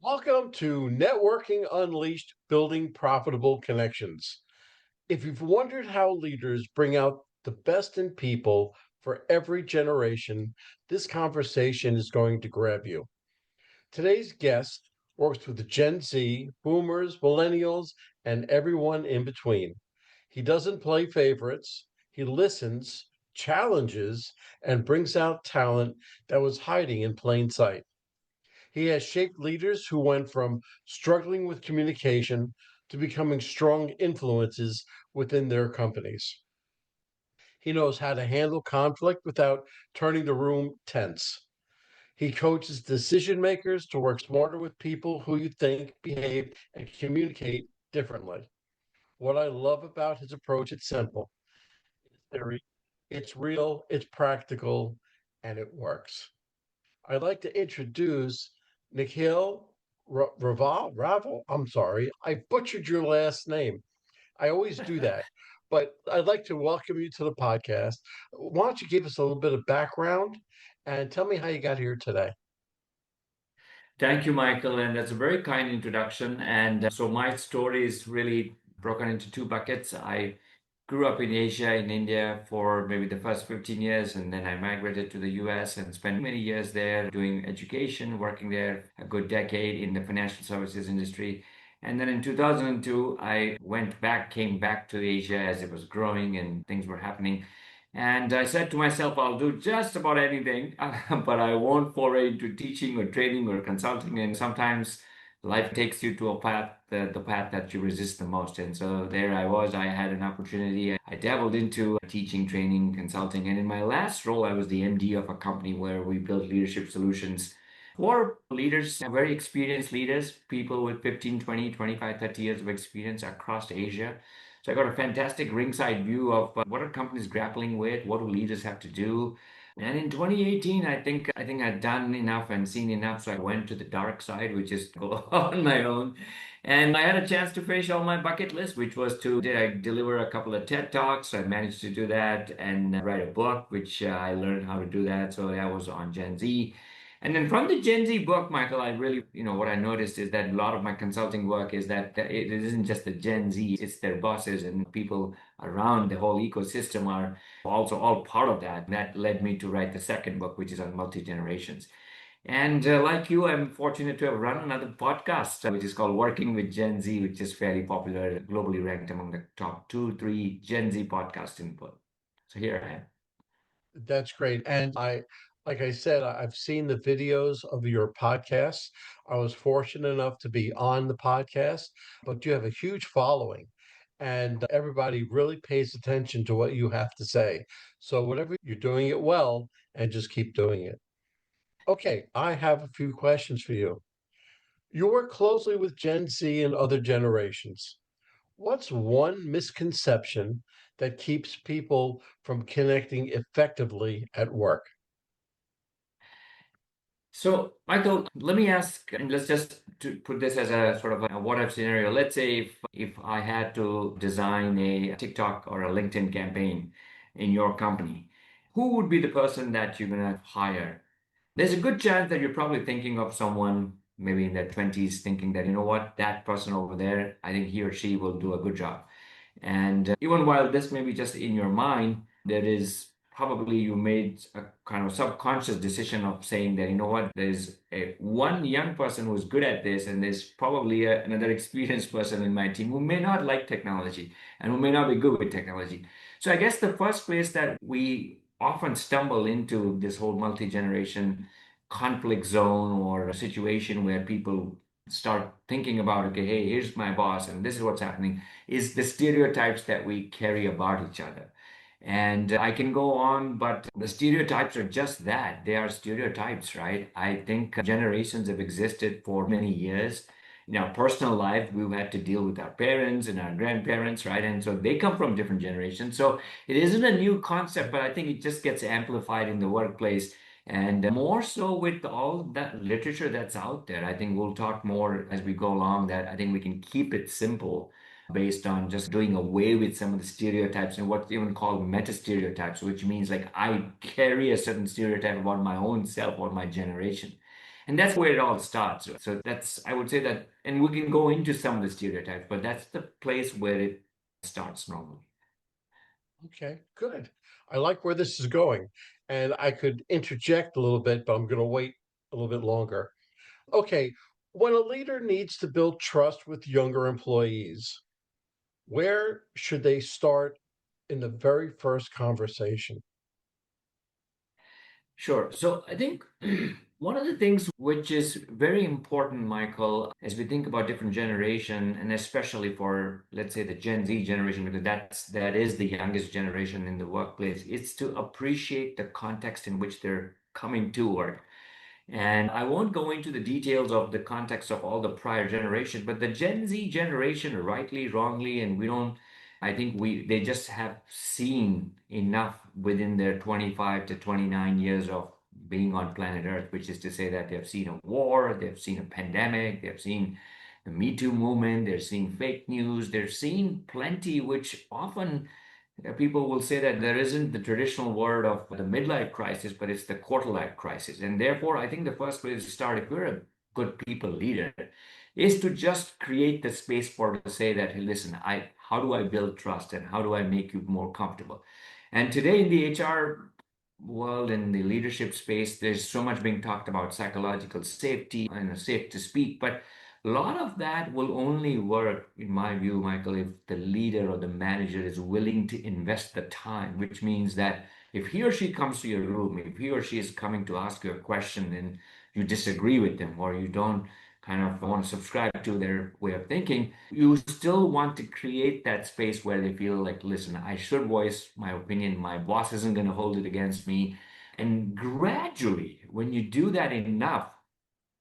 Welcome to Networking Unleashed Building Profitable Connections. If you've wondered how leaders bring out the best in people for every generation, this conversation is going to grab you. Today's guest works with Gen Z, boomers, millennials, and everyone in between. He doesn't play favorites, he listens, challenges, and brings out talent that was hiding in plain sight. He has shaped leaders who went from struggling with communication to becoming strong influences within their companies. He knows how to handle conflict without turning the room tense. He coaches decision makers to work smarter with people who you think, behave, and communicate differently. What I love about his approach, it's simple. Theory, it's real, it's practical, and it works. I'd like to introduce Nikhil Raval. I'm sorry, I butchered your last name. I always do that, but I'd like to welcome you to the podcast. Why don't you give us a little bit of background and tell me how you got here today? Thank you, Michael, and that's a very kind introduction. And so my story is really broken into two buckets. I grew up in Asia, in India, for maybe the first 15 years, and then I migrated to the US and spent many years there doing education, working there a good decade in the financial services industry. And then in 2002, I came back to Asia as it was growing and things were happening. And I said to myself, I'll do just about anything, but I won't foray into teaching or training or consulting. And sometimes life takes you to a path, the path that you resist the most. And so there I was, I had an opportunity. I dabbled into teaching, training, consulting. And in my last role, I was the MD of a company where we built leadership solutions for leaders, very experienced leaders, people with 15, 20, 25, 30 years of experience across Asia. So I got a fantastic ringside view of what are companies grappling with, what do leaders have to do. And in 2018, I think I'd done enough and seen enough, so I went to the dark side, which is to go on my own. And I had a chance to finish all my bucket list, which was to did I deliver a couple of TED Talks. I managed to do that and write a book, which I learned how to do that. So that was on Gen Z. And then from the Gen Z book, Michael, I really, what I noticed is that a lot of my consulting work is that it isn't just the Gen Z, it's their bosses and people around the whole ecosystem are also all part of that. That led me to write the second book, which is on multi-generations. And like you, I'm fortunate to have run another podcast, which is called Working with Gen Z, which is fairly popular, globally ranked among the top two, three Gen Z podcasts in the world. So here I am. That's great. And like I said, I've seen the videos of your podcast. I was fortunate enough to be on the podcast, but you have a huge following and everybody really pays attention to what you have to say. So whatever you're doing it well and just keep doing it. Okay, I have a few questions for you. You work closely with Gen Z and other generations. What's one misconception that keeps people from connecting effectively at work? So, Michael, let me ask, and let's just to put this as a sort of a what if scenario. Let's say if I had to design a TikTok or a LinkedIn campaign in your company, who would be the person that you're gonna hire? There's a good chance that you're probably thinking of someone maybe in their 20s, thinking that, you know what, that person over there, I think he or she will do a good job. And even while this may be just in your mind, there is probably you made a kind of subconscious decision of saying that, you know what, there's one young person who's good at this, and there's probably another experienced person in my team who may not like technology and who may not be good with technology. So I guess the first place that we often stumble into this whole multi-generation conflict zone or a situation where people start thinking about, okay, hey, here's my boss and this is what's happening, is the stereotypes that we carry about each other. And I can go on, but the stereotypes are just that. They are stereotypes, right? I think generations have existed for many years. In our personal life, we've had to deal with our parents and our grandparents, right? And so they come from different generations. So it isn't a new concept, but I think it just gets amplified in the workplace. And more so with all that literature that's out there. I think we'll talk more as we go along that I think we can keep it simple based on just doing away with some of the stereotypes and what's even called meta stereotypes, which means like I carry a certain stereotype about my own self or my generation. And that's where it all starts. So that's, I would say that, and we can go into some of the stereotypes, but that's the place where it starts normally. Okay, good. I like where this is going. And I could interject a little bit, but I'm going to wait a little bit longer. Okay, when a leader needs to build trust with younger employees, where should they start in the very first conversation? Sure. So I think one of the things which is very important, Michael, as we think about different generation, and especially for, let's say, the Gen Z generation, because that is the youngest generation in the workplace, it's to appreciate the context in which they're coming to work. And I won't go into the details of the context of all the prior generation, but the Gen Z generation, rightly, wrongly, and we don't, I think they just have seen enough within their 25 to 29 years of being on planet Earth, which is to say that they've seen a war, they've seen a pandemic, they've seen the Me Too movement, they're seeing fake news, they're seeing plenty, which often people will say that there isn't the traditional word of the midlife crisis, but it's the quarter life crisis. And therefore, I think the first place to start, if we're a good people leader, is to just create the space for to say that, hey, listen, how do I build trust and how do I make you more comfortable? And today in the HR world, in the leadership space, there's so much being talked about psychological safety and safe to speak, but a lot of that will only work, in my view, Michael, if the leader or the manager is willing to invest the time, which means that if he or she comes to your room, if he or she is coming to ask you a question and you disagree with them or you don't kind of want to subscribe to their way of thinking, you still want to create that space where they feel like, listen, I should voice my opinion. My boss isn't going to hold it against me. And gradually, when you do that enough,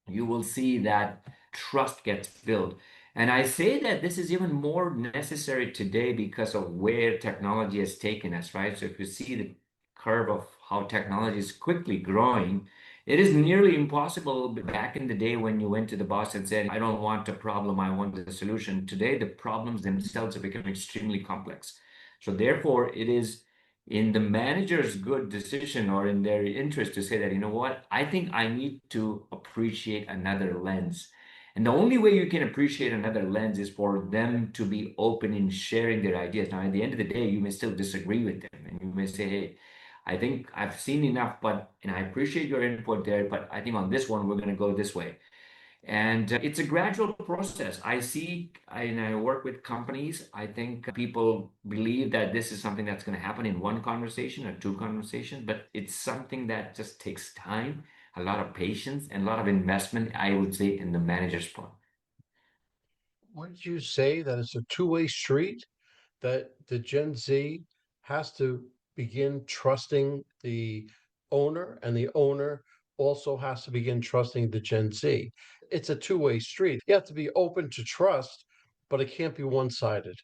you will see that trust gets built. And I say that this is even more necessary today because of where technology has taken us, right? So if you see the curve of how technology is quickly growing, it is nearly impossible back in the day when you went to the boss and said, I don't want a problem, I want a solution. Today, the problems themselves have become extremely complex. So therefore, it is in the manager's good decision or in their interest to say that, you know what, I think I need to appreciate another lens. And the only way you can appreciate another lens is for them to be open in sharing their ideas. Now, at the end of the day, you may still disagree with them and you may say, hey, I think I've seen enough, but and I appreciate your input there, but I think on this one, we're going to go this way. And it's a gradual process. And I work with companies. I think people believe that this is something that's going to happen in one conversation or two conversations, but it's something that just takes time, a lot of patience, and a lot of investment, I would say, in the manager's part. Would you say that it's a two-way street, that the Gen Z has to begin trusting the owner, and the owner also has to begin trusting the Gen Z? It's a two-way street. You have to be open to trust, but it can't be one-sided.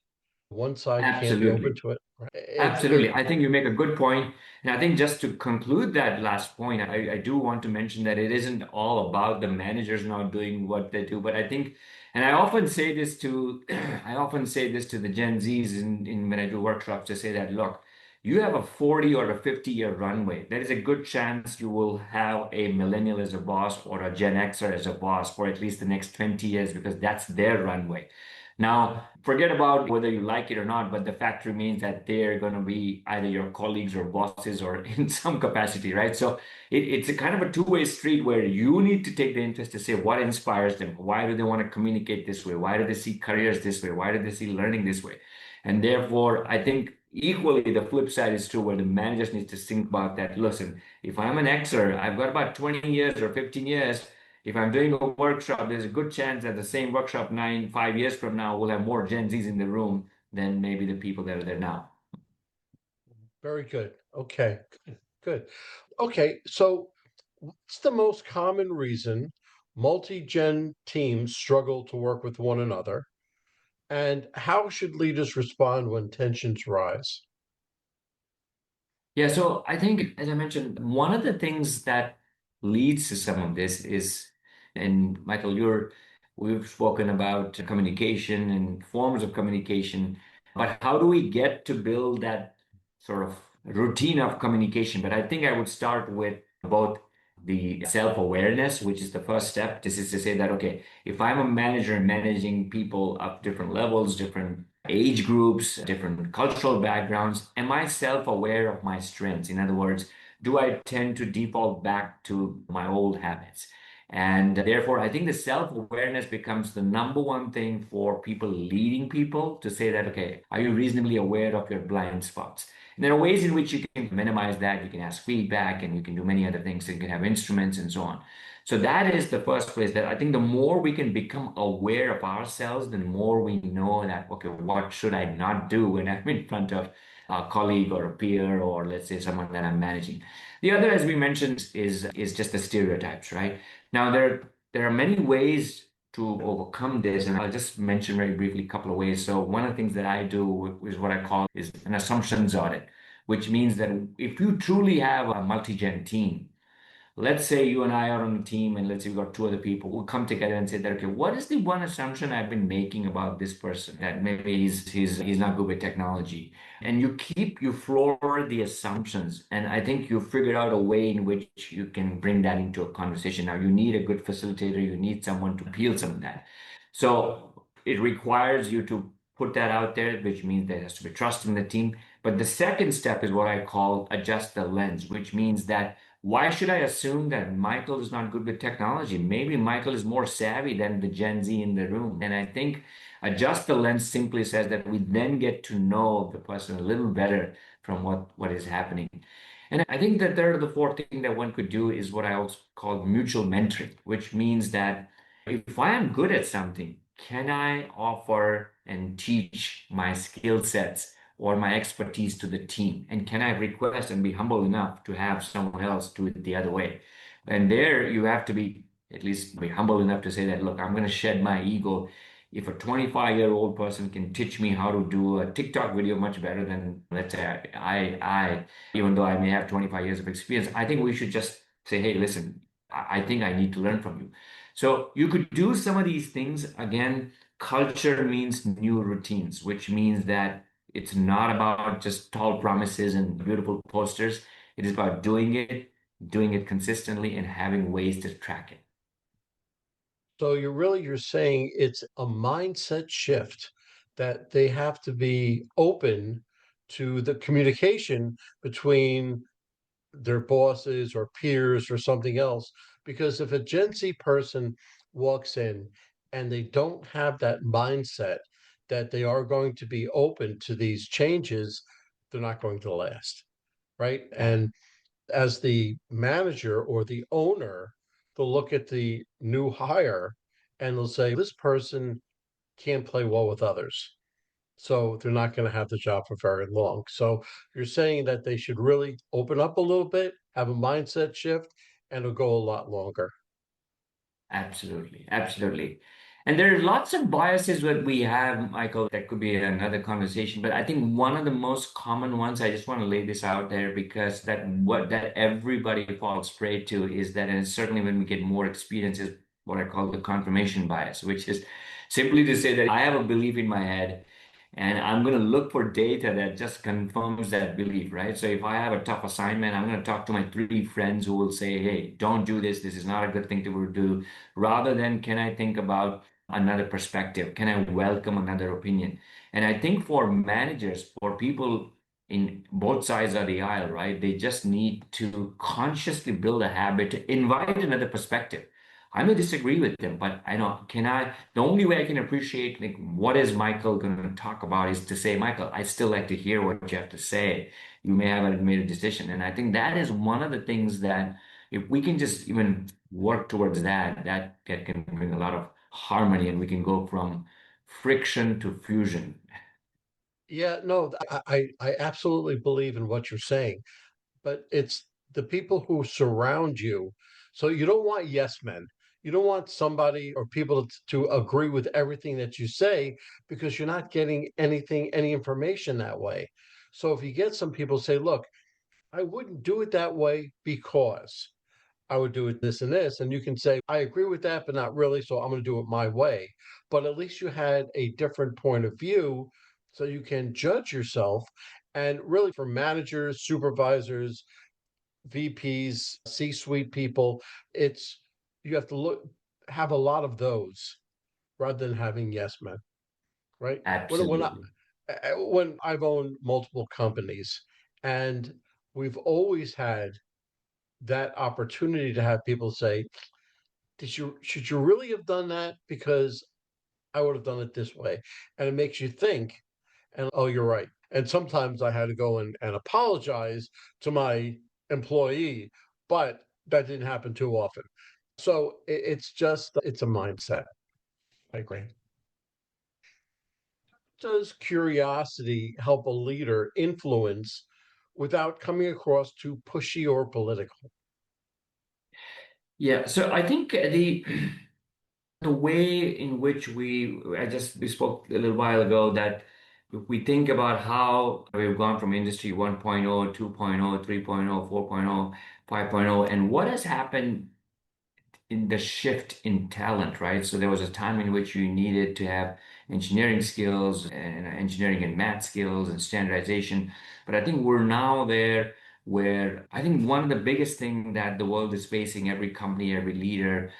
One side can't be open Absolutely. to it. Right? Absolutely. I think you make a good point. And I think just to conclude that last point, I do want to mention that it isn't all about the managers not doing what they do, but I think, and I often say this to, I often say this to the Gen Zs in when I do workshops to say that, look, you have a 40 or a 50-year runway. There is a good chance you will have a millennial as a boss or a Gen Xer as a boss for at least the next 20 years because that's their runway. Now, forget about whether you like it or not, but the fact remains that they're going to be either your colleagues or bosses or in some capacity, right? So it's a kind of a two-way street where you need to take the interest to say what inspires them. Why do they want to communicate this way? Why do they see careers this way? Why do they see learning this way? And therefore, I think equally the flip side is true where the managers need to think about that. Listen, if I'm an Xer, I've got about 20 years or 15 years. If I'm doing a workshop, there's a good chance that the same workshop 5 years from now will have more Gen Zs in the room than maybe the people that are there now. Very good. Okay, good, good. Okay, so what's the most common reason multi-gen teams struggle to work with one another? And how should leaders respond when tensions rise? Yeah, so I think, as I mentioned, one of the things that leads to some of this is, and Michael, we've spoken about communication and forms of communication, but how do we get to build that sort of routine of communication? But I think I would start with both the self-awareness, which is the first step. This is to say that, okay, if I'm a manager managing people of different levels, different age groups, different cultural backgrounds, am I self-aware of my strengths? In other words, do I tend to default back to my old habits? And therefore, I think the self-awareness becomes the number one thing for people leading people to say that, okay, are you reasonably aware of your blind spots? And there are ways in which you can minimize that. You can ask feedback and you can do many other things. You can have instruments and so on. So that is the first place that I think the more we can become aware of ourselves, the more we know that, okay, what should I not do when I'm in front of a colleague or a peer or let's say someone that I'm managing. The other, as we mentioned, is just the stereotypes, right? Now there are many ways to overcome this, and I'll just mention very briefly a couple of ways. So one of the things that I do is what I call is an assumptions audit, which means that if you truly have a multi-gen team, let's say you and I are on a team, and let's say we've got two other people who come together and say that, okay, what is the one assumption I've been making about this person that maybe he's not good with technology? And you floor the assumptions. And I think you figured out a way in which you can bring that into a conversation. Now you need a good facilitator, you need someone to peel some of that. So it requires you to put that out there, which means there has to be trust in the team. But the second step is what I call adjust the lens, which means that why should I assume that Michael is not good with technology? Maybe Michael is more savvy than the Gen Z in the room. And I think adjust the lens simply says that we then get to know the person a little better from what is happening. And I think the third or the fourth thing that one could do is what I also call mutual mentoring, which means that if I am good at something, can I offer and teach my skill sets or my expertise to the team? And can I request and be humble enough to have someone else do it the other way? And there you have to be at least be humble enough to say that, look, I'm going to shed my ego. If a 25-year-old person can teach me how to do a TikTok video much better than, let's say, even though I may have 25 years of experience, I think we should just say, hey, listen, I think I need to learn from you. So you could do some of these things. Again, culture means new routines, which means that it's not about just tall promises and beautiful posters. It is about doing it consistently, and having ways to track it. So you're saying it's a mindset shift that they have to be open to the communication between their bosses or peers or something else. Because if a Gen Z person walks in and they don't have that mindset that they are going to be open to these changes, they're not going to last, right? Yeah, And as the manager or the owner, they'll look at the new hire and they'll say, this person can't play well with others. So they're not going to have the job for very long. So you're saying that they should really open up a little bit, have a mindset shift, and it'll go a lot longer. absolutely, absolutely. And there are lots of biases that we have, Michael. That could be another conversation. But I think one of the most common ones, I just want to lay this out there because that everybody falls prey to is that, and certainly when we get more experience, is what I call the confirmation bias, which is simply to say that I have a belief in my head and I'm going to look for data that just confirms that belief, right? So if I have a tough assignment, I'm going to talk to my three friends who will say, hey, don't do this. This is not a good thing to do. Rather than, can I think about another perspective? Can I welcome another opinion? And I think for managers, for people in both sides of the aisle, right, they just need to consciously build a habit to invite another perspective. I may disagree with them, but I know, the only way I can appreciate like what is Michael going to talk about is to say, Michael, I still like to hear what you have to say. You may have made a decision. And I think that is one of the things that if we can just even work towards that can bring a lot of harmony and we can go from friction to fusion. Yeah, no, I absolutely believe in what you're saying, but it's the people who surround you. So you don't want yes men. You don't want somebody or people to agree with everything that you say because you're not getting any information that way. So if you get some people say, look, I wouldn't do it that way because I would do it this and this. And you can say, I agree with that, but not really. So I'm going to do it my way. But at least you had a different point of view so you can judge yourself. And really, for managers, supervisors, VPs, C-suite people. It's you have to have a lot of those rather than having yes men, right? Absolutely. When I've owned multiple companies, and we've always had that opportunity to have people say, "Did you should you really have done that? Because I would have done it this way," and it makes you think. And oh, you're right. And sometimes I had to go and apologize to my employee, but that didn't happen too often. So it's just it's a mindset. I agree. Does curiosity help a leader influence without coming across too pushy or political? Yeah, so I think the way in which we spoke a little while ago that if we think about how we've gone from industry 1.0, 2.0, 3.0, 4.0, 5.0, and what has happened in the shift in talent, right? So there was a time in which you needed to have engineering skills and engineering and math skills and standardization. But I think we're now there where I think one of the biggest thing that the world is facing, every company, every leader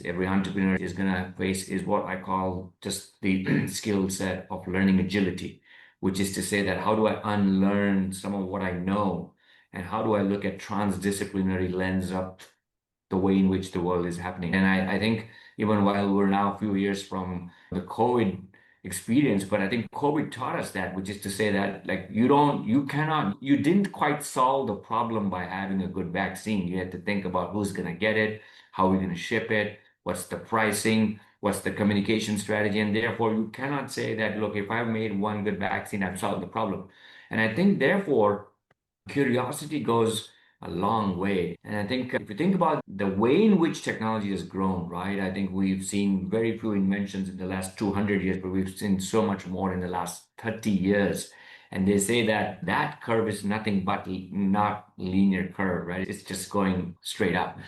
every entrepreneur is gonna face is what I call just the skill set of learning agility, which is to say that how do I unlearn some of what I know and how do I look at transdisciplinary lens of the way in which the world is happening. And I think even while we're now a few years from the COVID experience, but I think COVID taught us that, which is to say that like you didn't quite solve the problem by having a good vaccine. You had to think about who's going to get it, how we're going to ship it, what's the pricing, what's the communication strategy. And therefore you cannot say that, look, if I've made one good vaccine, I've solved the problem. And I think therefore curiosity goes a long way. And I think if you think about the way in which technology has grown, right? I think we've seen very few inventions in the last 200 years, but we've seen so much more in the last 30 years. And they say that that curve is nothing but not linear curve, right? It's just going straight up.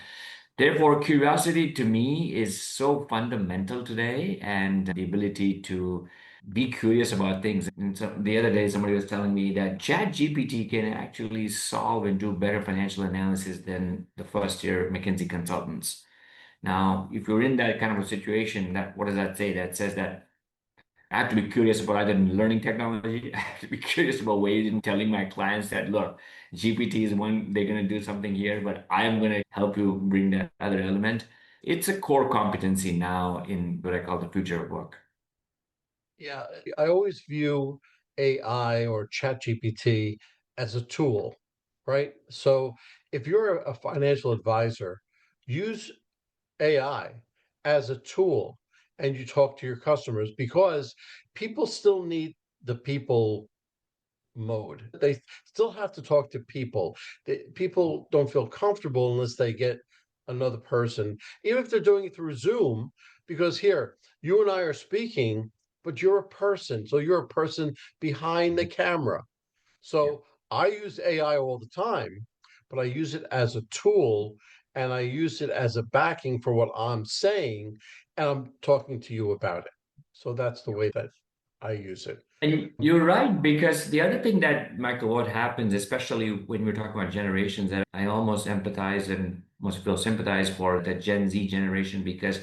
Therefore, curiosity to me is so fundamental today, and the ability to be curious about things. And so the other day, somebody was telling me that ChatGPT can actually solve and do better financial analysis than the first year McKinsey consultants. Now, if you're in that kind of a situation, that what does that say? That says that I have to be curious about either learning technology. I have to be curious about ways in telling my clients that, look, GPT is one, they're going to do something here, but I'm going to help you bring that other element. It's a core competency now in what I call the future of work. Yeah, I always view AI or ChatGPT as a tool, right? So if you're a financial advisor, use AI as a tool and you talk to your customers because people still need the people mode. They still have to talk to people. People don't feel comfortable unless they get another person, even if they're doing it through Zoom, because here, you and I are speaking, but you're a person. So you're a person behind the camera. Yeah. So I use AI all the time, but I use it as a tool and I use it as a backing for what I'm saying, and I'm talking to you about it. So that's the way that I use it. And you're right, because the other thing that, Michael, what happens, especially when we're talking about generations, that I almost empathize and most feel sympathize for the Gen Z generation, because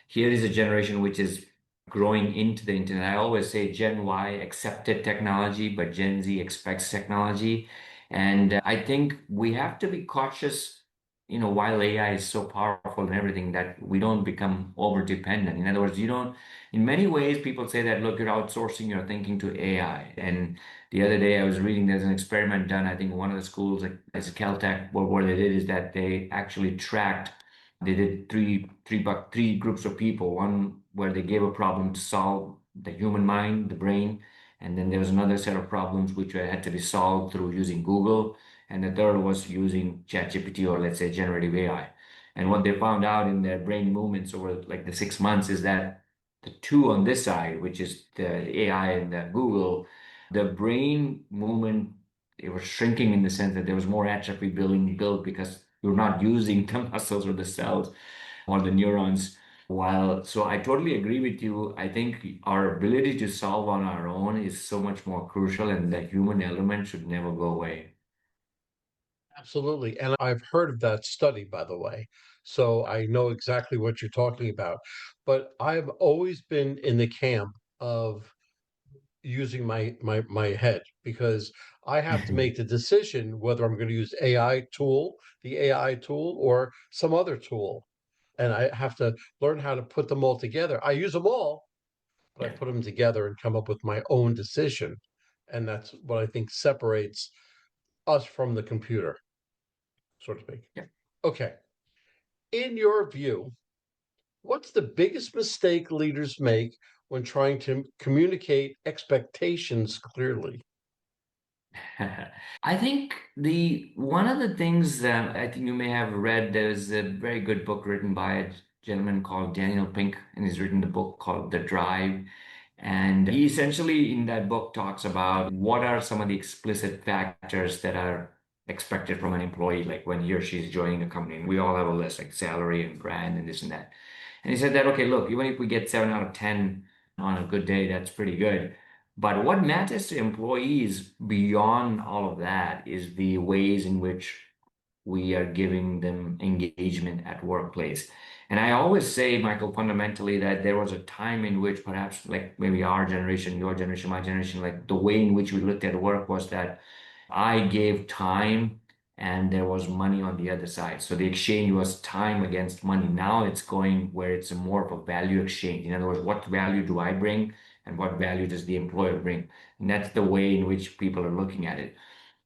here is a generation which is growing into the internet. I always say Gen Y accepted technology, but Gen Z expects technology. And I think we have to be cautious, while AI is so powerful and everything, that we don't become over dependent. In other words, you don't in many ways, people say that, look, you're outsourcing your thinking to AI. And the other day I was reading there's an experiment done, I think one of the schools, like as Caltech, what they did is that they actually they did three groups of people. One where they gave a problem to solve the human mind, the brain. And then there was another set of problems which had to be solved through using Google. And the third was using ChatGPT or let's say generative AI. And what they found out in their brain movements over like the 6 months is that the two on this side, which is the AI and the Google, the brain movement, it was shrinking in the sense that there was more atrophy being built because you're not using the muscles or the cells or the neurons. So I totally agree with you. I think our ability to solve on our own is so much more crucial, and the human element should never go away. Absolutely. And I've heard of that study, by the way. So I know exactly what you're talking about. But I've always been in the camp of using my head because I have to make the decision whether I'm going to use the AI tool, or some other tool. And I have to learn how to put them all together. I use them all, but I Yeah, put them together and come up with my own decision. And that's what I think separates us from the computer, so to speak. yeah. Okay. In your view, what's the biggest mistake leaders make when trying to communicate expectations clearly? I think the one of the things that I think you may have read, there's a very good book written by a gentleman called Daniel Pink, and he's written the book called The Drive. And he essentially in that book talks about what are some of the explicit factors that are expected from an employee, like when he or she is joining a company. We all have a list, like salary and brand and this and that. And he said that, okay, look, even if we get 7 out of 10 on a good day, that's pretty good. But what matters to employees beyond all of that is the ways in which we are giving them engagement at workplace. And I always say, Michael, fundamentally, that there was a time in which perhaps like maybe our generation, your generation, my generation, like the way in which we looked at work was that I gave time and there was money on the other side. So the exchange was time against money. Now it's going where it's a more of a value exchange. In other words, what value do I bring and what value does the employer bring? And that's the way in which people are looking at it.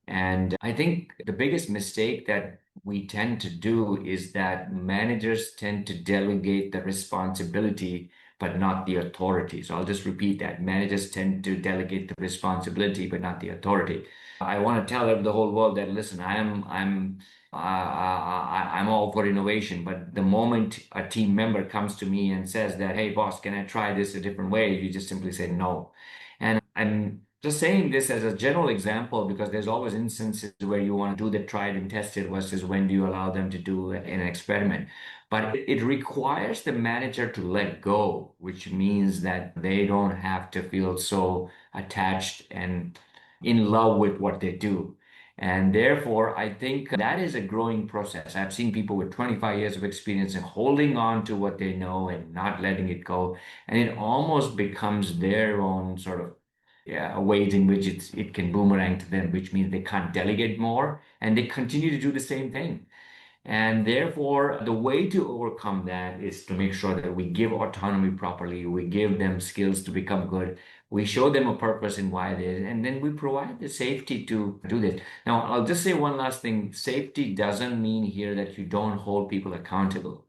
And I think the biggest mistake that we tend to do is that managers tend to delegate the responsibility, but not the authority. So I'll just repeat that. Managers tend to delegate the responsibility, but not the authority. I want to tell the whole world that listen, I'm all for innovation, but the moment a team member comes to me and says that, hey boss, can I try this a different way? You just simply say no. And I'm just saying this as a general example because there's always instances where you want to do the tried and tested versus when do you allow them to do an experiment. But it requires the manager to let go, which means that they don't have to feel so attached and in love with what they do. And therefore, I think that is a growing process. I've seen people with 25 years of experience and holding on to what they know and not letting it go. And it almost becomes their own sort of ways in which it can boomerang to them, which means they can't delegate more and they continue to do the same thing. And therefore, the way to overcome that is to make sure that we give autonomy properly, we give them skills to become good, we show them a purpose in why it is, and then we provide the safety to do this. Now, I'll just say one last thing. Safety doesn't mean here that you don't hold people accountable.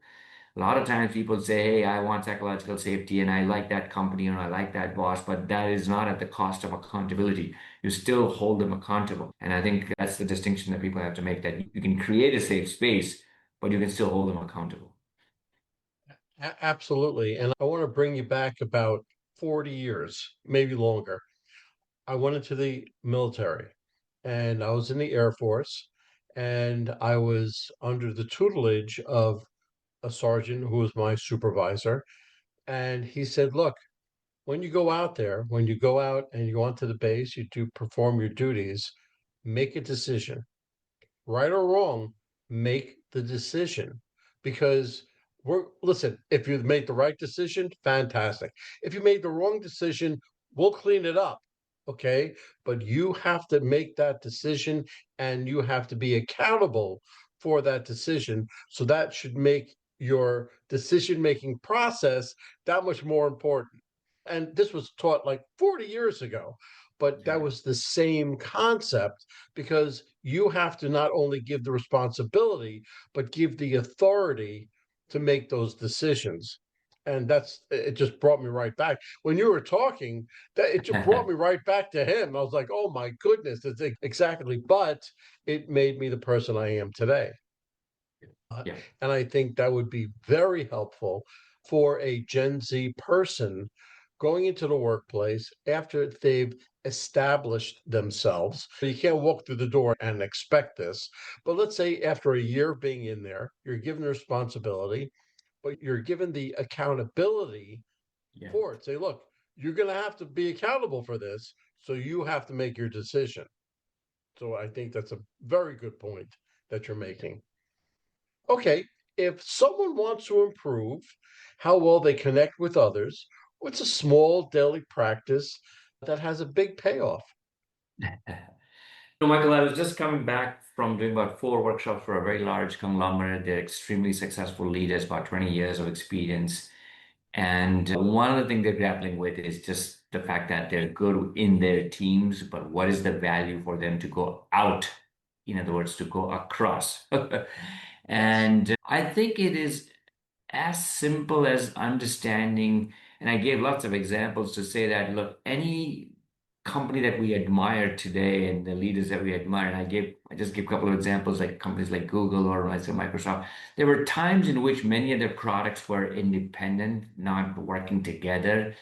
A lot of times people say, hey, I want psychological safety and I like that company or I like that boss, but that is not at the cost of accountability. You still hold them accountable. And I think that's the distinction that people have to make, that you can create a safe space, but you can still hold them accountable. Absolutely. And I want to bring you back about 40 years, maybe longer. I went into the military and I was in the Air Force, and I was under the tutelage of a sergeant who was my supervisor. And he said, look, when you go out there, when you go out and you go onto the base, you do perform your duties, make a decision, right or wrong, make the decision, because listen, if you made the right decision, fantastic. If you made the wrong decision, we'll clean it up. Okay. But you have to make that decision and you have to be accountable for that decision. So that should make your decision making process that much more important. And this was taught like 40 years ago, but that Yeah. was the same concept, because you have to not only give the responsibility, but give the authority to make those decisions. And that's it, just brought me right back. When you were talking, that it just brought me right back to him. I was like, oh my goodness, that's exactly. But it made me the person I am today. Uh, Yeah. and I think that would be very helpful for a Gen Z person going into the workplace after they've established themselves. You can't walk through the door and expect this. But let's say after a year of being in there, you're given the responsibility, but you're given the accountability Yeah. for it. Say, look, you're going to have to be accountable for this. So you have to make your decision. So I think that's a very good point. that you're making. Okay, if someone wants to improve how well they connect with others, what's a small daily practice that has a big payoff? No, Michael, I was just coming back from doing about four workshops for a very large conglomerate. They're extremely successful leaders, about 20 years of experience. And one of the things they're grappling with is just the fact that they're good in their teams, but what is the value for them to go out? In other words, to go across. Yes. And I think it is as simple as understanding, and I gave lots of examples to say that, look, any company that we admire today and the leaders that we admire, and I just gave a couple of examples like companies like Google or let's say Microsoft. There were times in which many of their products were independent, not working together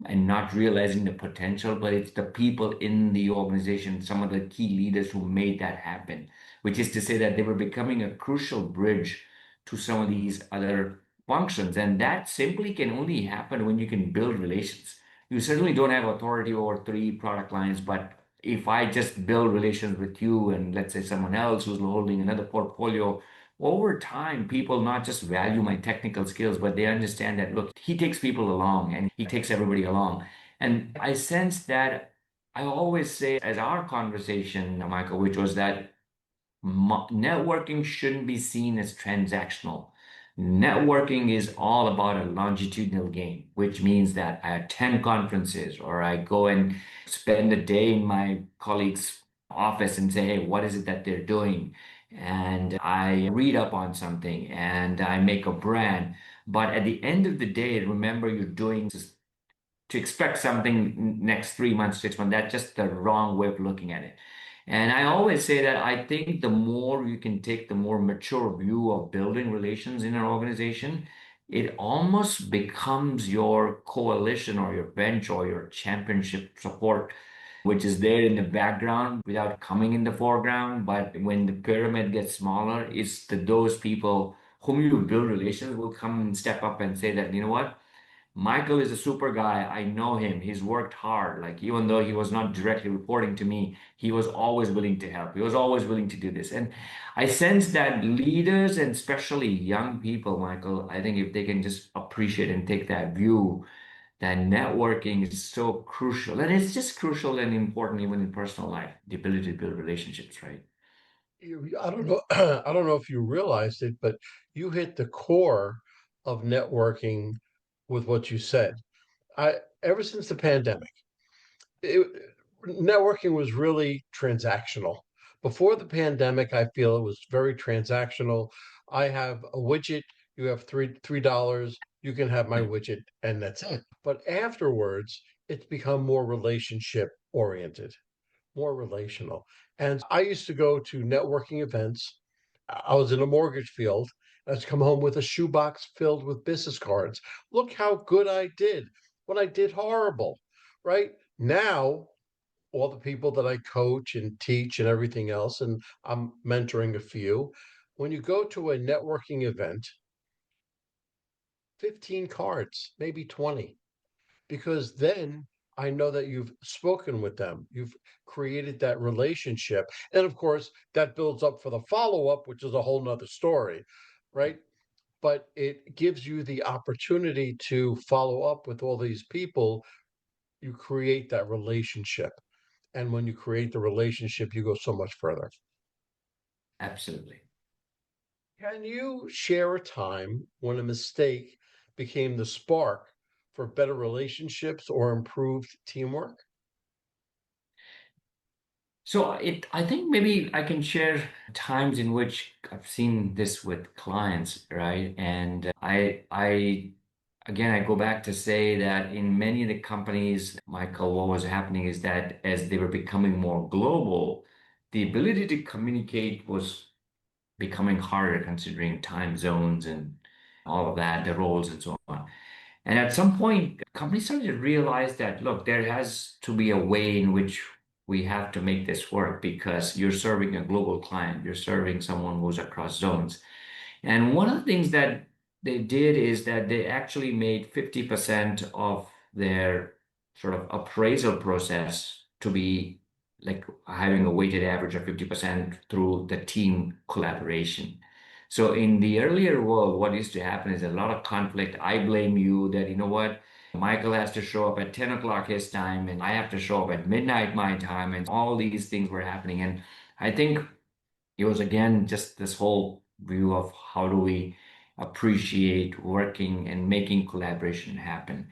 and not realizing the potential, but it's the people in the organization, some of the key leaders who made that happen, which is to say that they were becoming a crucial bridge to some of these other functions. And that simply can only happen when you can build relations. You certainly don't have authority over three product lines, but if I just build relations with you and let's say someone else who's holding another portfolio, over time, people not just value my technical skills, but they understand that, look, he takes people along and he takes everybody along. And I sense that I always say, as our conversation, Michael, which was that networking shouldn't be seen as transactional. Networking is all about a longitudinal game, which means that I attend conferences or I go and spend a day in my colleague's office and say, hey, what is it that they're doing? And I read up on something and I make a brand. But at the end of the day, remember you're doing this to expect something next 3 months, 6 months. That's just the wrong way of looking at it. And I always say that I think the more you can take the more mature view of building relations in an organization, it almost becomes your coalition or your bench or your championship support, which is there in the background without coming in the foreground. But when the pyramid gets smaller, it's those people whom you build relations will come and step up and say that, you know what? Michael is a super guy. I know him. He's worked hard. Like, even though he was not directly reporting to me, he was always willing to help. He was always willing to do this. And I sense that leaders and especially young people, Michael, I think if they can just appreciate and take that view, that networking is so crucial. And it's just crucial and important even in personal life, the ability to build relationships, right? I don't know. I don't know if you realized it, but you hit the core of networking with what you said. Ever since the pandemic, it, networking was really transactional. Before the pandemic, I feel it was very transactional. I have a widget, you have $3, you can have my widget, and that's it. But afterwards, it's become more relationship oriented, more relational. And I used to go to networking events. I was in a mortgage field. I'd come home with a shoebox filled with business cards. Look how good I did when I did horrible, right? Now, all the people that I coach and teach and everything else, and I'm mentoring a few, when you go to a networking event, 15 cards, maybe 20, because then I know that you've spoken with them, you've created that relationship. And of course, that builds up for the follow up, which is a whole nother story, right? But it gives you the opportunity to follow up with all these people. You create that relationship. And when you create the relationship, you go so much further. Absolutely. Can you share a time when a mistake became the spark for better relationships or improved teamwork? So I think maybe I can share times in which I've seen this with clients, right? And again, I go back to say that in many of the companies, Michael, what was happening is that as they were becoming more global, the ability to communicate was becoming harder considering time zones and all of that, the roles and so on. And at some point, companies started to realize that, look, there has to be a way in which we have to make this work because you're serving a global client, you're serving someone who's across zones. And one of the things that they did is that they actually made 50% of their sort of appraisal process to be like having a weighted average of 50% through the team collaboration. So in the earlier world, what used to happen is a lot of conflict. I blame you that, you know what, Michael has to show up at 10 o'clock his time and I have to show up at midnight my time, and all these things were happening. And I think it was again just this whole view of how do we appreciate working and making collaboration happen.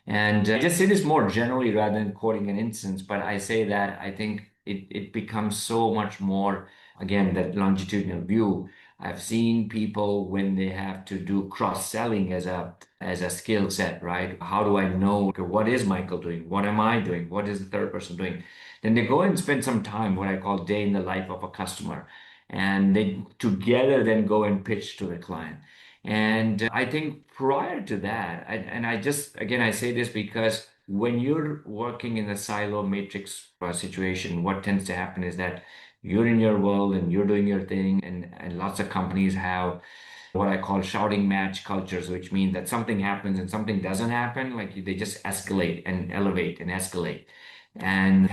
And I just say this more generally rather than quoting an instance, but I say that I think it becomes so much more, again, that longitudinal view. I've seen people when they have to do cross-selling as a skill set, right? How do I know, okay, what is Michael doing? What am I doing? What is the third person doing? Then they go and spend some time, what I call day in the life of a customer. And they together then go and pitch to the client. And I think prior to that, and I just, again, I say this because when you're working in a silo matrix situation, what tends to happen is that you're in your world and you're doing your thing, and lots of companies have what I call shouting match cultures, which means that something happens and something doesn't happen, like they just escalate and elevate and escalate. And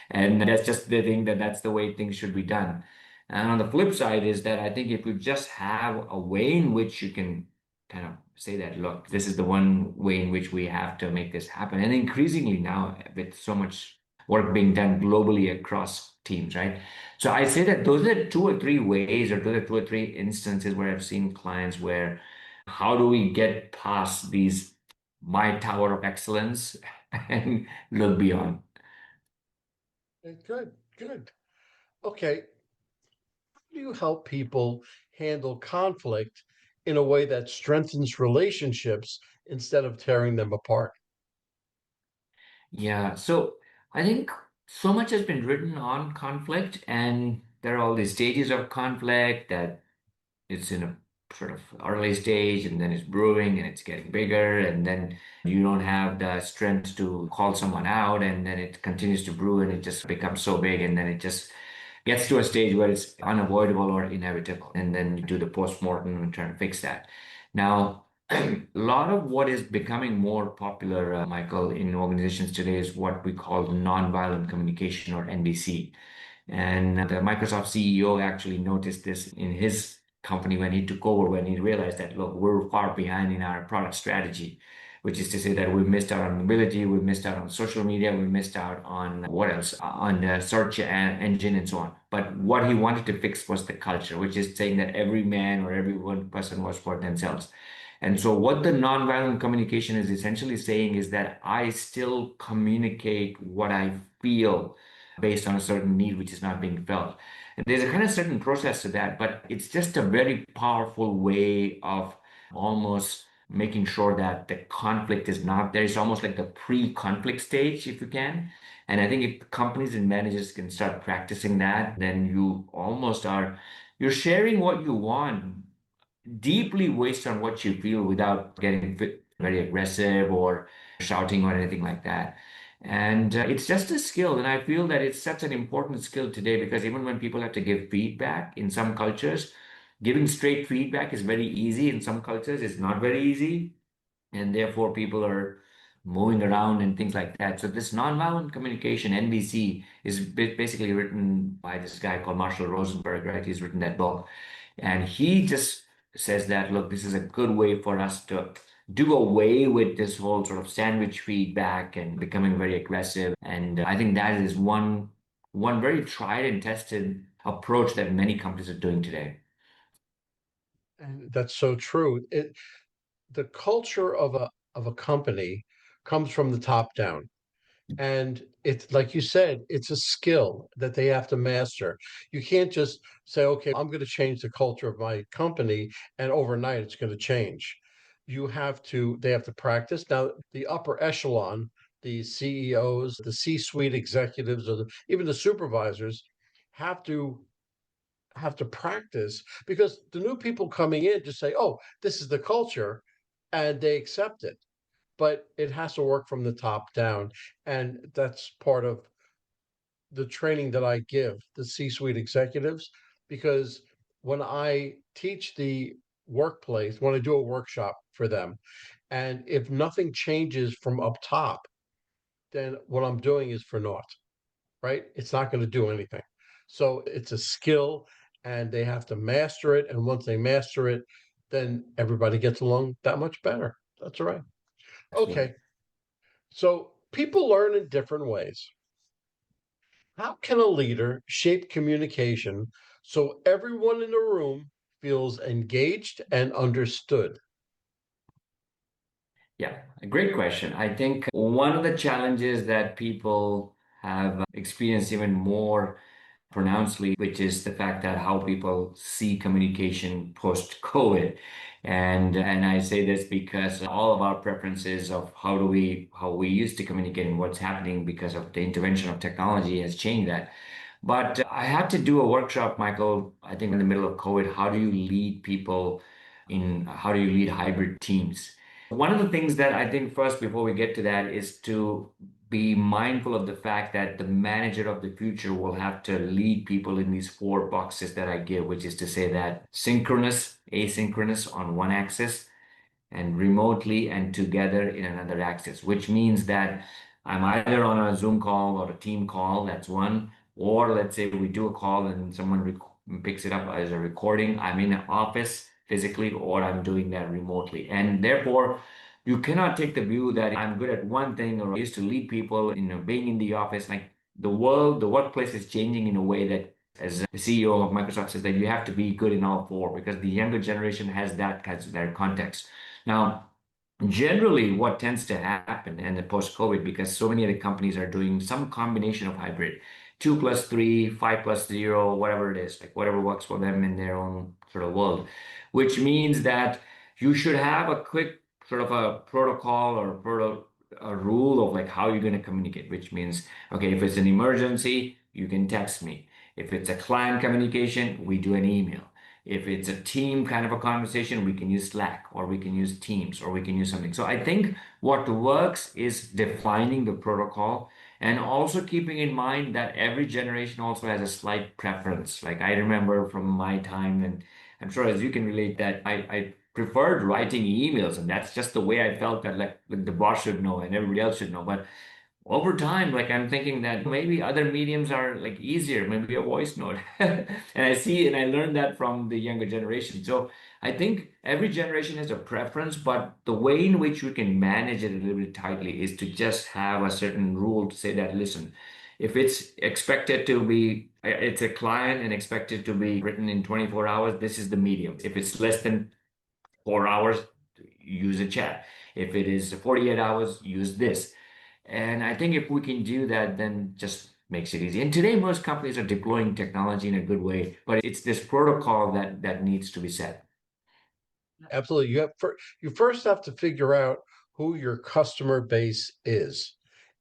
and that's just the thing, that's the way things should be done. And on the flip side is that I think if you just have a way in which you can kind of say that, look, this is the one way in which we have to make this happen. And increasingly now, with so much work being done globally across teams, right? So I say that those are two or three ways, or those are two or three instances where I've seen clients where how do we get past these my tower of excellence and look beyond. Good, good. Okay. How do you help people handle conflict in a way that strengthens relationships instead of tearing them apart? Yeah, so I think so much has been written on conflict, and there are all these stages of conflict that it's in a sort of early stage, and then it's brewing and it's getting bigger, and then you don't have the strength to call someone out, and then it continues to brew and it just becomes so big, and then it just gets to a stage where it's unavoidable or inevitable, and then you do the post-mortem and try to fix that. Now, a lot of what is becoming more popular, Michael, in organizations today is what we call nonviolent communication, or NVC. And the Microsoft CEO actually noticed this in his company when he took over, when he realized that, look, we're far behind in our product strategy, which is to say that we missed out on mobility, we missed out on social media, we missed out on what else, on the search engine and so on. But what he wanted to fix was the culture, which is saying that every man or every one person was for themselves. And so, what the nonviolent communication is essentially saying is that I still communicate what I feel based on a certain need which is not being felt. And there's a kind of certain process to that, but it's just a very powerful way of almost making sure that the conflict is not there. It's almost like the pre-conflict stage, if you can. And I think if companies and managers can start practicing that, then you almost are you're sharing what you want deeply based on what you feel without getting very aggressive or shouting or anything like that. And it's just a skill. And I feel that it's such an important skill today because even when people have to give feedback in some cultures, giving straight feedback is very easy. In some cultures, it's not very easy. And therefore, people are moving around and things like that. So, this nonviolent communication, NVC, is basically written by this guy called Marshall Rosenberg, right? He's written that book. And he just says that, look, this is a good way for us to do away with this whole sort of sandwich feedback and becoming very aggressive. And I think that is one very tried and tested approach that many companies are doing today. And that's so true. The culture of a company comes from the top down. And it's like you said, it's a skill that they have to master. You can't just say, okay, I'm going to change the culture of my company and overnight it's going to change. They have to practice. Now, the upper echelon, the CEOs, the C-suite executives, even the supervisors have to practice because the new people coming in just say, oh, this is the culture, and they accept it, but it has to work from the top down. And that's part of the training that I give the C suite executives, because when I teach the workplace, when I do a workshop for them, and if nothing changes from up top, then what I'm doing is for naught. right? It's not going to do anything. So it's a skill and they have to master it. And once they master it, then everybody gets along that much better. That's all right. Absolutely. Okay. So people learn in different ways. How can a leader shape communication so everyone in the room feels engaged and understood? Yeah, a great question. I think one of the challenges that people have experienced even more pronouncedly, which is the fact that how people see communication post-COVID. And I say this because all of our preferences of how we used to communicate and what's happening because of the intervention of technology has changed that. But I had to do a workshop, Michael, I think in the middle of COVID. How do you lead people how do you lead hybrid teams? One of the things that I think first, before we get to that, is to be mindful of the fact that the manager of the future will have to lead people in these four boxes that I give, which is to say that synchronous, asynchronous on one axis, and remotely and together in another axis, which means that I'm either on a Zoom call or a team call, that's one, or let's say we do a call and someone picks it up as a recording. I'm in an office physically, or I'm doing that remotely. And therefore, you cannot take the view that I'm good at one thing or I used to lead people, being in the office. Like the workplace is changing in a way that as the CEO of Microsoft says that you have to be good in all four because the younger generation has that kind of their context. Now, generally, what tends to happen in the post-COVID, because so many of the companies are doing some combination of hybrid, 2+3, 5+0, whatever it is, like whatever works for them in their own sort of world, which means that you should have a quick sort of a protocol or a rule of like how you're going to communicate, which means, okay, if it's an emergency, you can text me. If it's a client communication, we do an email. If it's a team kind of a conversation, we can use Slack or we can use Teams or we can use something. So I think what works is defining the protocol and also keeping in mind that every generation also has a slight preference. Like I remember from my time, and I'm sure as you can relate that I preferred writing emails, and that's just the way I felt that like the boss should know and everybody else should know. But over time, like I'm thinking that maybe other mediums are like easier, maybe a voice note. And I see and I learned that from the younger generation. So I think every generation has a preference, but the way in which we can manage it a little bit tightly is to just have a certain rule to say that, listen, if it's expected to be, it's a client and expected to be written in 24 hours, this is the medium. If it's less than 4 hours, use a chat. If it is 48 hours, use this. And I think if we can do that, then just makes it easy. And today, most companies are deploying technology in a good way, but it's this protocol that needs to be set. Absolutely. You first have to figure out who your customer base is,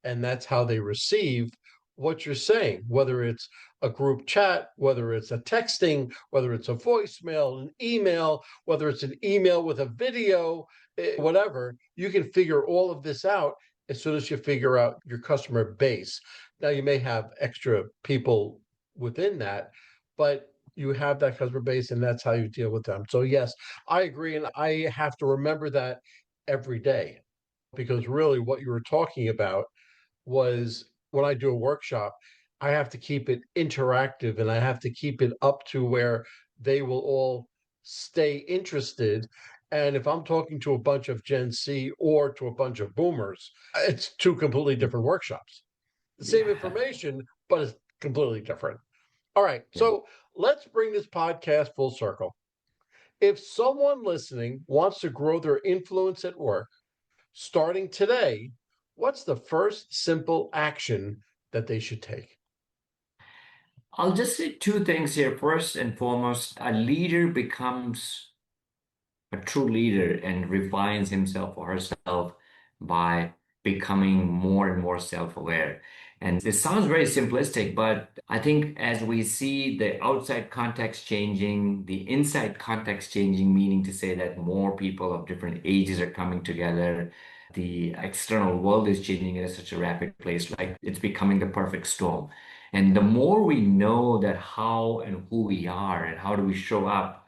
and that's how they receive what you're saying, whether it's a group chat, whether it's a texting, whether it's a voicemail, an email, whether it's an email with a video, whatever. You can figure all of this out as soon as you figure out your customer base. Now, you may have extra people within that, but you have that customer base, and that's how you deal with them. So, yes, I agree, and I have to remember that every day because really what you were talking about was when I do a workshop, I have to keep it interactive and I have to keep it up to where they will all stay interested. And if I'm talking to a bunch of Gen Z or to a bunch of boomers, it's two completely different workshops. The same Yeah. information, but it's completely different. All right, Yeah. so let's bring this podcast full circle. If someone listening wants to grow their influence at work, starting today, what's the first simple action that they should take? I'll just say two things here. First and foremost, a leader becomes a true leader and refines himself or herself by becoming more and more self-aware. And this sounds very simplistic, but I think as we see the outside context changing, the inside context changing, meaning to say that more people of different ages are coming together, the external world is changing at such a rapid pace, like it's becoming the perfect storm. And the more we know that how and who we are and how do we show up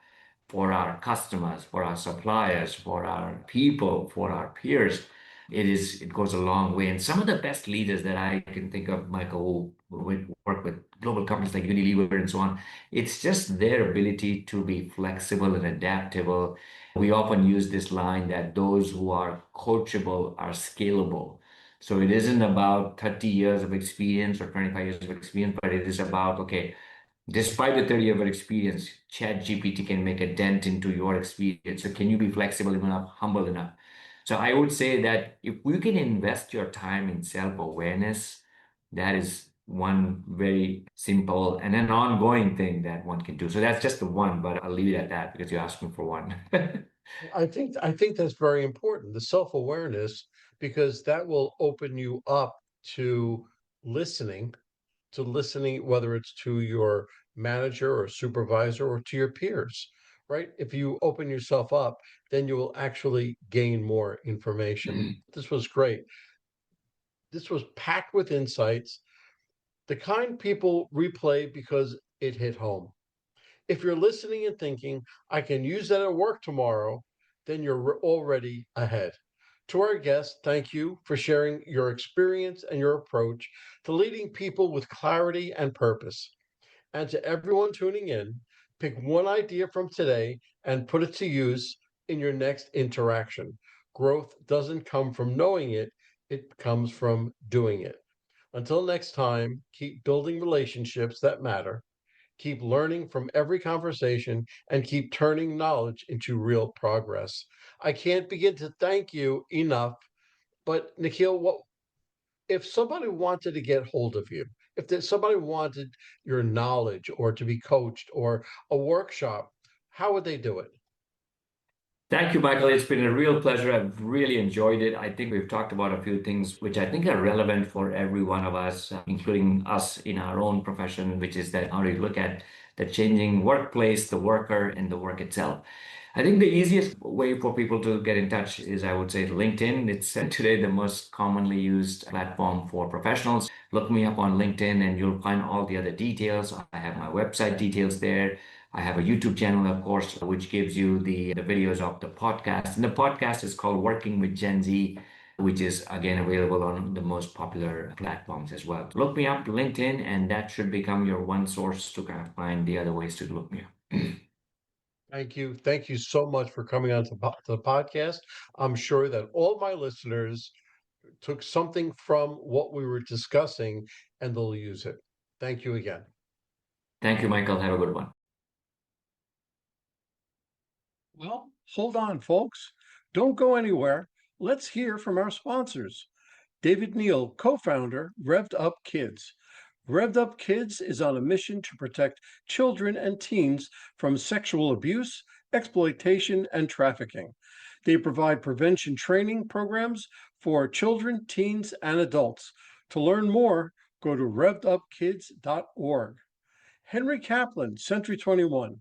for our customers, for our suppliers, for our people, for our peers, it goes a long way. And some of the best leaders that I can think of, Michael, who work with global companies like Unilever and so on, it's just their ability to be flexible and adaptable. We often use this line that those who are coachable are scalable. So it isn't about 30 years of experience or 25 years of experience, but it is about, okay, despite the 30 years of experience, ChatGPT can make a dent into your experience. So can you be flexible enough, humble enough? So I would say that if you can invest your time in self-awareness, that is one very simple and an ongoing thing that one can do. So that's just the one, but I'll leave it at that because you asked me for one. I think that's very important, the self-awareness, because that will open you up to listening, whether it's to your manager or supervisor or to your peers, right? If you open yourself up, then you will actually gain more information. This was great. This was packed with insights, the kind people replay because it hit home. If you're listening and thinking, I can use that at work tomorrow, then you're already ahead. To our guests, thank you for sharing your experience and your approach to leading people with clarity and purpose. And to everyone tuning in, pick one idea from today and put it to use in your next interaction. Growth doesn't come from knowing it, it comes from doing it. Until next time, keep building relationships that matter, keep learning from every conversation, and keep turning knowledge into real progress. I can't begin to thank you enough. But Nikhil, what if somebody wanted to get hold of you? If somebody wanted your knowledge or to be coached or a workshop, how would they do it? Thank you, Michael. It's been a real pleasure. I've really enjoyed it. I think we've talked about a few things which I think are relevant for every one of us, including us in our own profession, which is that how do you look at the changing workplace, the worker, and the work itself. I think the easiest way for people to get in touch is, I would say, LinkedIn. It's today the most commonly used platform for professionals. Look me up on LinkedIn and you'll find all the other details. I have my website details there. I have a YouTube channel, of course, which gives you the videos of the podcast. And the podcast is called Working with Gen Z, which is again available on the most popular platforms as well. Look me up LinkedIn, and that should become your one source to kind of find the other ways to look me up. Thank you. Thank you so much for coming on to the podcast. I'm sure that all my listeners took something from what we were discussing and they'll use it. Thank you again. Thank you, Michael. Have a good one. Well, hold on, folks. Don't go anywhere. Let's hear from our sponsors. David Neal, co founder, Revved Up Kids. Revved Up Kids is on a mission to protect children and teens from sexual abuse, exploitation, and trafficking. They provide prevention training programs for children, teens, and adults. To learn more, go to revvedupkids.org. Henry Kaplan, Century 21.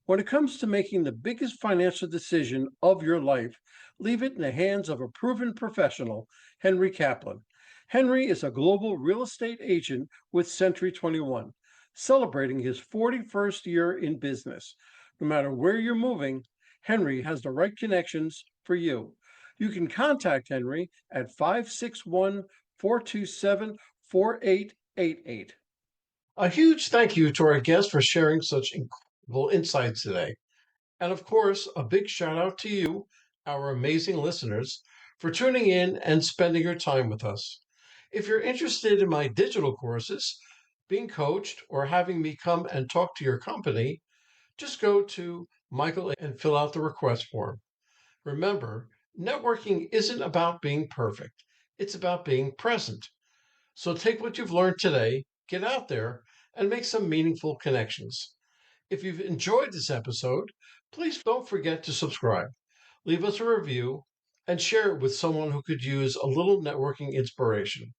When it comes to making the biggest financial decision of your life, leave it in the hands of a proven professional, Henry Kaplan. Henry is a global real estate agent with Century 21, celebrating his 41st year in business. No matter where you're moving, Henry has the right connections for you. You can contact Henry at 561 427 4888. A huge thank you to our guest for sharing such incredible insights today. And of course, a big shout out to you, our amazing listeners, for tuning in and spending your time with us. If you're interested in my digital courses, being coached, or having me come and talk to your company, just go to Michael and fill out the request form. Remember, networking isn't about being perfect, it's about being present. So take what you've learned today, get out there, and make some meaningful connections. If you've enjoyed this episode, please don't forget to subscribe, leave us a review, and share it with someone who could use a little networking inspiration.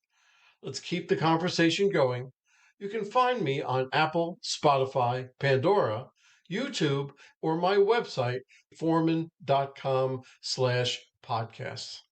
Let's keep the conversation going. You can find me on Apple, Spotify, Pandora, YouTube, or my website, forman.com/podcasts.